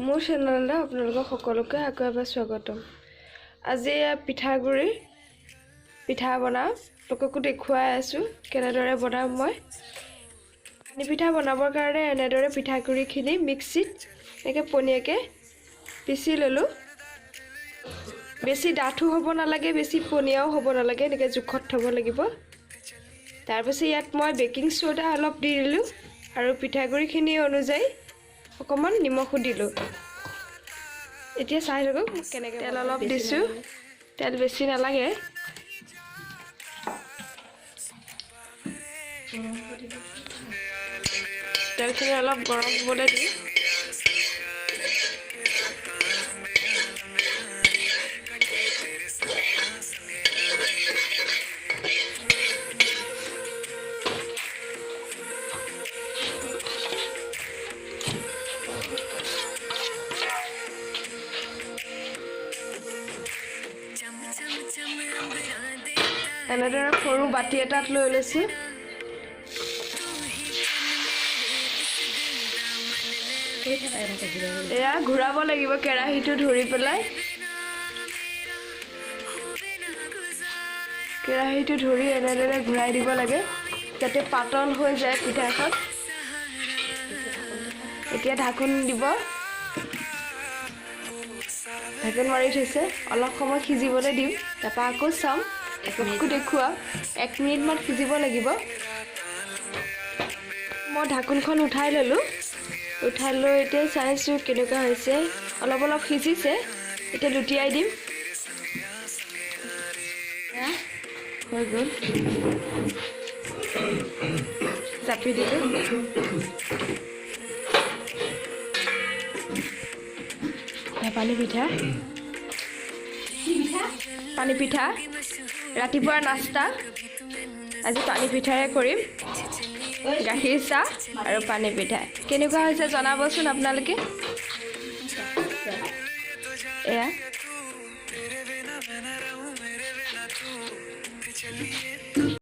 মোৰ চেনেললৈ আপোনালোকক সকলোকে আকৌ এবাৰ স্বাগতম। আজি পিঠাগুড়ি পিঠা বনাওঁ, লোককো দেখুৱাই আছোঁ কেনেদৰে বনাওঁ মই। পানী পিঠা বনাবৰ কাৰণে এনেদৰে পিঠাগুড়িখিনি মিক্সিত এনেকৈ পনীয়াকৈ পিচি ল'লোঁ। বেছি ডাঠো হ'ব নালাগে, বেছি পনীয়াও হ'ব নালাগে, এনেকৈ জোখত থ'ব লাগিব। তাৰপিছত ইয়াত মই বেকিং চ'ডা অলপ দি দিলোঁ আৰু পিঠাগুড়িখিনি অনুযায়ী অকণমান নিমখো দিলোঁ। এতিয়া চাই থাকক কেনেকৈ। তেল অলপ দিছোঁ, তেল বেছি নালাগে। তেলখিনি অলপ গৰম হ'বলৈ দি এনেদৰে সৰু বাটি এটাত লৈ লৈছোঁ। এয়া ঘূৰাব লাগিব কেৰাহীটো ধৰি পেলাই। কেৰাহীটো ধৰি এনেদৰে ঘূৰাই দিব লাগে যাতে পাতল হৈ যায় পিঠাখন। এতিয়া ঢাকোন দিব, ঢাকোন মাৰি থৈছে। অলপ সময় সিজিবলৈ দিম, তাৰপৰা আকৌ চাম, আকৌ দেখুৱাম। 1 মিনিটমান সিজিব লাগিব। মই ঢাকোনখন উঠাই ল'লোঁ, উঠাই লৈ এতিয়া চাইছোঁ কেনেকুৱা হৈছে। অলপ অলপ সিজিছে, এতিয়া লুটিয়াই দিম। হৈ গ'ল, জাপি দিলোঁ। পানী পিঠা, পানী পিঠা ৰাতিপুৱাৰ নাস্তা। আজি পানী পিঠাৰে কৰিম, গাখীৰ চাহ আৰু পানী পিঠা। কেনেকুৱা হৈছে জনাবচোন আপোনালোকে। এয়া